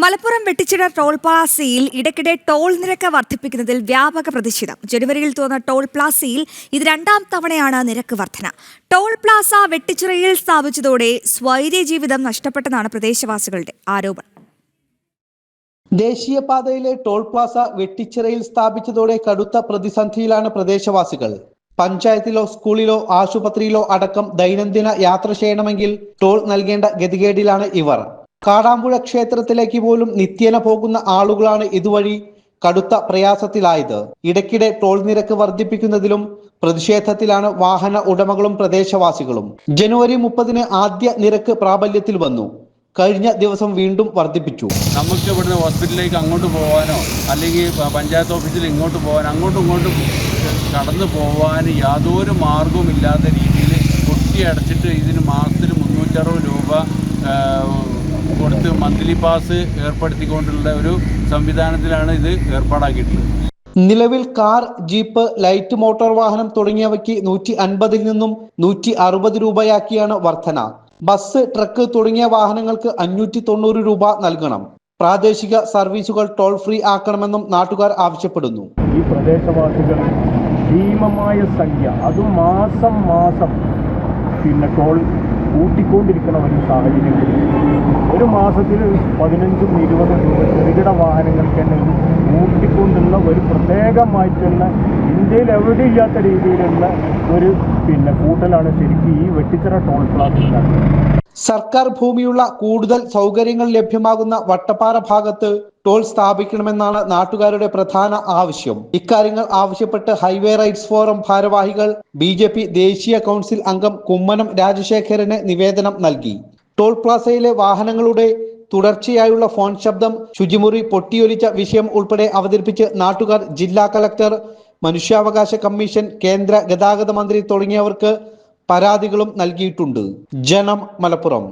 Malappuram Vettichira toll പ്ലാസയിൽ ഇടയ്ക്കിടെ toll നിരക്ക് വർദ്ധിപ്പിക്കുന്നതിൽ വ്യാപക പ്രതിഷേധം. ജനുവരിയിൽ തുറന്ന ടോൾ പ്ലാസയിൽ ഇത് രണ്ടാം തവണയാണ് നിരക്ക് വർധന. ടോൾ പ്ലാസ വെട്ടിച്ചിറയിൽ സ്ഥാപിച്ചതോടെ സ്വൈര്യ ജീവിതം നഷ്ടപ്പെട്ടെന്നാണ് പ്രദേശവാസികളുടെ ആരോപണം. ദേശീയപാതയിലെ ടോൾ പ്ലാസ വെട്ടിച്ചിറയിൽ സ്ഥാപിച്ചതോടെ കടുത്ത പ്രതിസന്ധിയിലാണ് പ്രദേശവാസികൾ. പഞ്ചായത്തിലോ സ്കൂളിലോ ആശുപത്രിയിലോ അടക്കം ദൈനംദിന യാത്ര ചെയ്യണമെങ്കിൽ ടോൾ നൽകേണ്ട ഗതികേടിലാണ് ഇവർ. കാടാമ്പുഴ ക്ഷേത്രത്തിലേക്ക് പോലും നിത്യേന പോകുന്ന ആളുകളാണ് ഇതുവഴി കടുത്ത പ്രയാസത്തിലായത്. ഇടയ്ക്കിടെ ടോൾ നിരക്ക് വർദ്ധിപ്പിക്കുന്നതിലും പ്രതിഷേധത്തിലാണ് വാഹന ഉടമകളും പ്രദേശവാസികളും. ജനുവരി 30 ആദ്യ നിരക്ക് പ്രാബല്യത്തിൽ വന്നു. കഴിഞ്ഞ ദിവസം വീണ്ടും വർദ്ധിപ്പിച്ചു. നമുക്ക് ഇവിടുന്ന് ഹോസ്പിറ്റലിലേക്ക് അങ്ങോട്ട് പോകാനോ അല്ലെങ്കിൽ പഞ്ചായത്ത് ഓഫീസിൽ ഇങ്ങോട്ട് പോകാനോ അങ്ങോട്ടും കടന്നു പോകാൻ യാതൊരു മാർഗവും ഇല്ലാത്ത രീതിയിൽ കൊട്ടിയടച്ചിട്ട് ഇതിന് മാസത്തിൽ 360 രൂപ കൊടുത്ത് മന്ത്ലി പാസ് ഏർപ്പെടുത്തിക്കൊണ്ടുള്ള ഒരു സംവിധാനത്തിലാണ് ഇത് ഏർപ്പാടാക്കിയിട്ടുള്ളത്. നിലവിൽ കാർ, ജീപ്പ്, ലൈറ്റ് മോട്ടോർ വാഹനം തുടങ്ങിയവയ്ക്ക് 150 നിന്നും 160 രൂപയാക്കിയാണ് വർധന. ബസ്, ട്രക്ക് തുടങ്ങിയ വാഹനങ്ങൾക്ക് 590 രൂപ നൽകണം. പ്രാദേശിക സർവീസുകൾ ടോൾ ഫ്രീ ആക്കണമെന്നും നാട്ടുകാർ ആവശ്യപ്പെടുന്നു. ഈ പ്രദേശവാസികൾ ഭീമമായ സംഖ്യ, അതും മാസം ടോൾ കൂട്ടിക്കൊണ്ടിരിക്കുന്ന ഒരു സാഹചര്യം. ഒരു മാസത്തിൽ 15-20 രൂപ ചെറുകിട വാഹനങ്ങൾക്ക് തന്നെ കൂട്ടിക്കൊണ്ടുള്ള ഒരു പ്രത്യേകമായിട്ടുള്ള ഇന്ത്യയിൽ എവിടെയില്ലാത്ത രീതിയിലുള്ള ഒരു കൂട്ടലാണ് ശരിക്കും ഈ വെട്ടിച്ചിറ ടോൾ പ്ലാസ. സർക്കാർ ഭൂമിയുള്ള കൂടുതൽ സൗകര്യങ്ങൾ ലഭ്യമാകുന്ന വട്ടപ്പാറ ഭാഗത്ത് ടോൾ സ്ഥാപിക്കണമെന്നാണ് നാട്ടുകാരുടെ പ്രധാന ആവശ്യം. ഇക്കാര്യങ്ങൾ ആവശ്യപ്പെട്ട് ഹൈവേ റൈറ്റ്സ് ഫോറം ഭാരവാഹികൾ BJP ദേശീയ കൗൺസിൽ അംഗം കുമ്മനം രാജശേഖരന് നിവേദനം നൽകി. ടോൾ പ്ലാസയിലെ വാഹനങ്ങളുടെ തുടർച്ചയായുള്ള ഫോൺ ശബ്ദം, ശുചിമുറി പൊട്ടിയൊലിച്ച വിഷയം ഉൾപ്പെടെ അവതരിപ്പിച്ച് നാട്ടുകാർ ജില്ലാ കളക്ടർ, മനുഷ്യാവകാശ കമ്മീഷൻ, കേന്ദ്ര ഗതാഗത മന്ത്രി തുടങ്ങിയവർക്ക് പരാതികളും നൽകിയിട്ടുണ്ട്. ജനം, മലപ്പുറം.